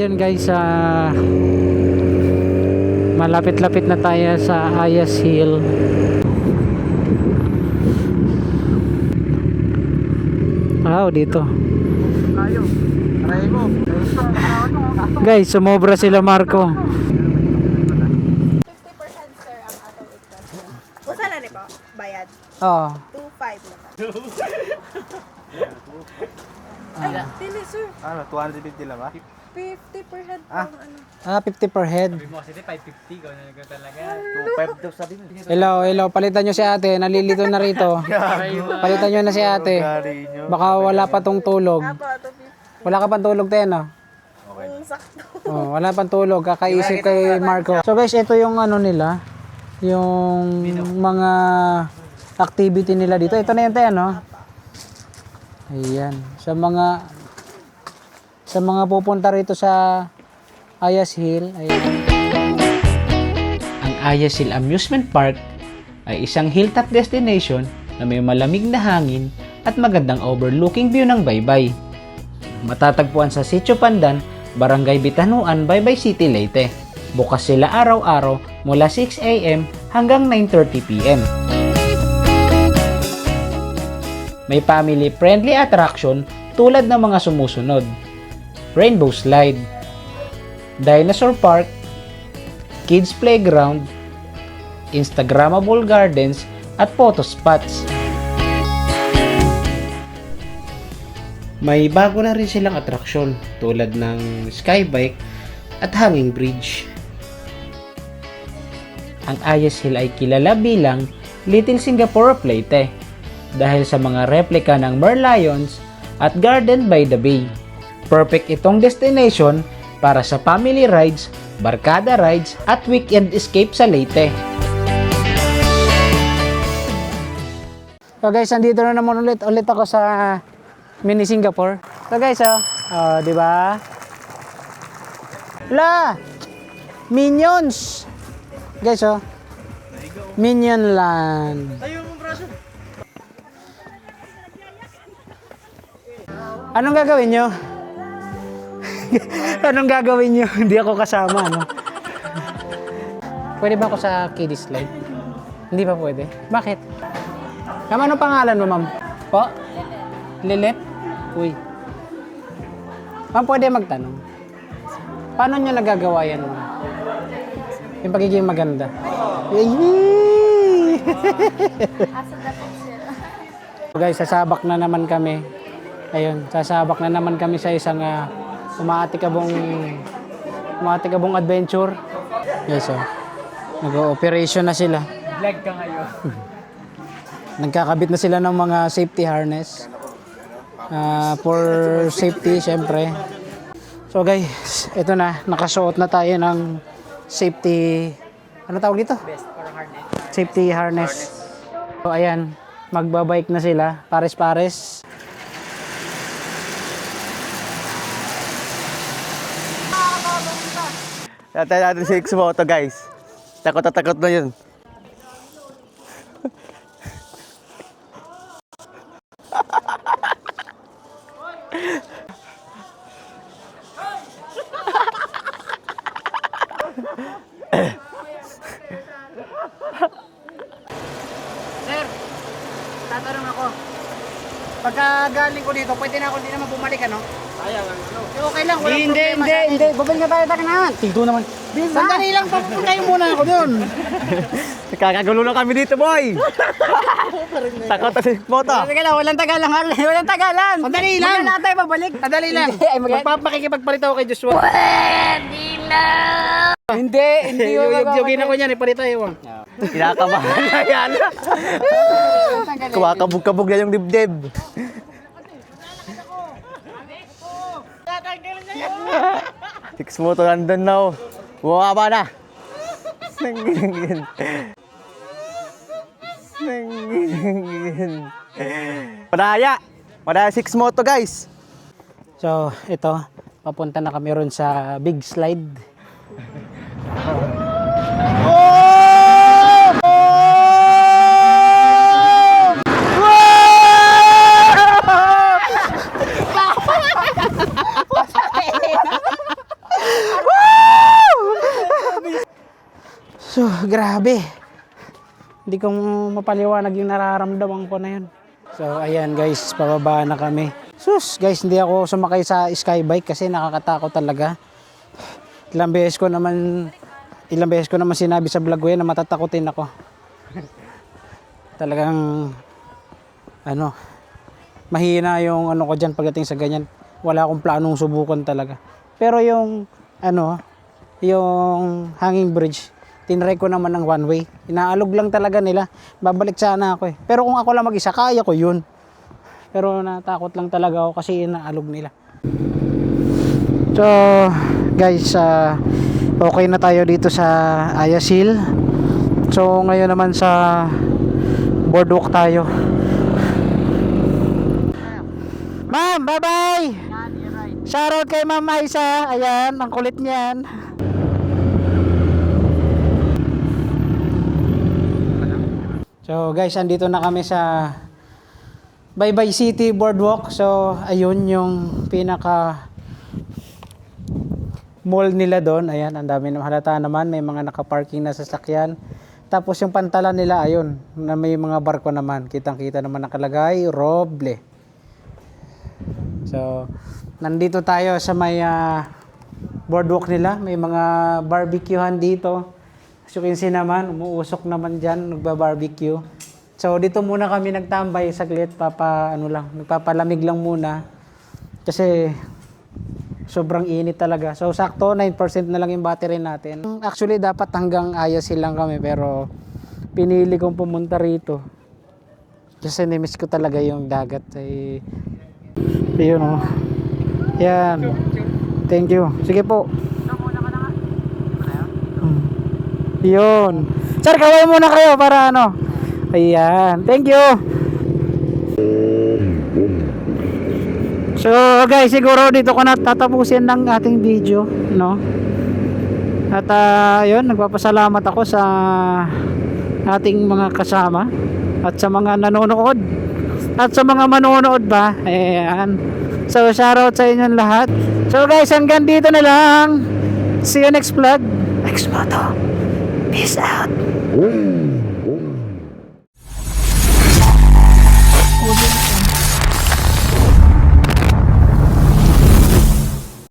Yun guys, malapit-lapit na tayo sa Ayas Hill. Dito. Guys, sumobra sila Marco. 50% sir ang atong ito. Usa na ni po bayad. Oo. 2.5 na. Ay, dili sir. Ano, 250 lang ba? 50 per head pang ano. 50 per head. Sabi mo kasi 550 ko na talaga. 2.5 daw sabi mo. Hello, palitan nyo si ate. Nalilito na rito. Palitan nyo na si ate. Baka wala pa tong tulog. Apo, ato 50. Wala ka pang tulog tayo, no? Sakto. Wala pang tulog. Kakaisip kay Marco. So guys, ito yung ano nila. Yung mga activity nila dito. Ito na yun tayo, no? Ayan. Sa mga pupunta rito sa Ayas Hill. Ayan. Ang Ayas Hill Amusement Park ay isang hilltop destination na may malamig na hangin at magandang overlooking view ng Baybay. Matatagpuan sa Sitio Pandan, Barangay Bitanuan, Baybay City, Leyte. Bukas sila araw-araw mula 6 AM hanggang 9:30 PM. May family-friendly attraction tulad ng mga sumusunod: Rainbow Slide, Dinosaur Park, Kids Playground, Instagrammable Gardens at photo spots. May bago na rin silang atraksyon tulad ng Skybike at Hanging Bridge. Ang Ayas Hill ay kilala bilang Little Singapore of Leyte dahil sa mga replika ng Merlions at Garden by the Bay. Perfect itong destination para sa family rides, barkada rides at weekend escape sa Leyte. So guys, andito na naman ulit ako sa Mini Singapore. So guys, di ba? Minions. Guys, Minion Land. Anong gagawin nyo? Anong gagawin nyo? Hindi ako kasama, no? Pwede ba ako sa kiddie slide? Hindi ba pwede? Bakit? Ma'am, anong pangalan mo, ma'am? Po? Lilet? Uy. Ma'am, pwede magtanong. Paano nyo nagagawa yan, ma'am? Yung pagiging maganda. Yay! Guys, sasabak na naman kami. Ayun, sasabak na naman kami sa isang umaatikabong adventure. Yes, nag-ooperation na sila. Vlog ka ngayon. Nagkakabit na sila ng mga safety harness. For safety, syempre. So guys, ito na. Nakasuot na tayo ng safety... Ano tawag dito? Safety harness. So ayan, magbabike na sila. Pares-pares. Tatay natin si X-Moto guys. Takot na takot na yun. Sir, tatanong ako. Pagka galing ko dito, pwede na ako hindi naman bumalik, ano? Sayang ang ano. Okay lang, walang problema. Hindi. Babalik na tayo takinahan. Tigdo naman. Sandali lang, papupuntahin muna ako doon. Nakakagulo na kami dito, boy! Takot na si X-Moto. Sige lang, walang tagalan, Harley. Walang tagalan. Sandali lang. Wala na tayo babalik. Sandali lang. Magpapakikipagpalit ako kay Joshua. Pwede na! Hindi. Yugin ako niyan, ipalit tayo. Kinakabahan na yan. Kumakabog-kabog na yung dibdib. X-Moto nandun na. Bumaba na. Nanggingin. Madaya 6 moto guys. So, ito. Papunta na kami ron sa big slide. grabe. Hindi ko mapaliwanag yung nararamdaman ko na yun. So, ayan guys, pababa na kami. Sus, guys, hindi ako sumakay sa skybike kasi nakakatakot talaga. Ilang beses ko naman sinabi sa vlog ko yan na matatakotin ako. Talagang, mahina yung ko dyan pagdating sa ganyan. Wala akong planong subukan talaga. Pero yung, yung hanging bridge, tinry ko naman ng one way. Inaalog lang talaga nila. Babalik sana ako eh. Pero kung ako lang mag-isa, kaya ko yun. Pero natakot lang talaga ako kasi inaalog nila. So, guys, okay na tayo dito sa Ayas Hill. So, ngayon naman sa boardwalk tayo. Ma'am, bye-bye! Shoutout kay Ma'am Aisa. Ayan, ang kulit niyan. So guys, andito na kami sa Baybay City Boardwalk. So ayun yung pinaka mall nila doon. Ayan, ang dami ng halata naman. May mga nakaparking na sasakyan. Tapos yung pantalan nila, ayun, na may mga barko naman. Kitang-kita naman nakalagay, Roble. So, nandito tayo sa may boardwalk nila. May mga barbecuehan dito. As you can see naman, umuusok naman dyan, nagba-barbecue. So, dito muna kami nagtambay saglit. Nagpapalamig lang muna. Kasi, sobrang init talaga. So, sakto, 9% na lang yung battery natin. Actually, dapat hanggang Ayas Hill lang kami. Pero, pinili kong pumunta rito. Kasi, nimiss ko talaga yung dagat. Ayun o. Yan. Thank you. Sige po. Yun. Sir, kaway muna kayo para Ayan. Thank you. So guys, siguro dito ko na tatapusin ng ating video, At yun, nagpapasalamat ako sa ating mga kasama at sa mga nanonood at sa mga manonood ba. Ayan. So shoutout sa inyong lahat. So guys, hanggang dito na lang. See you next vlog. Next photo. Peace out.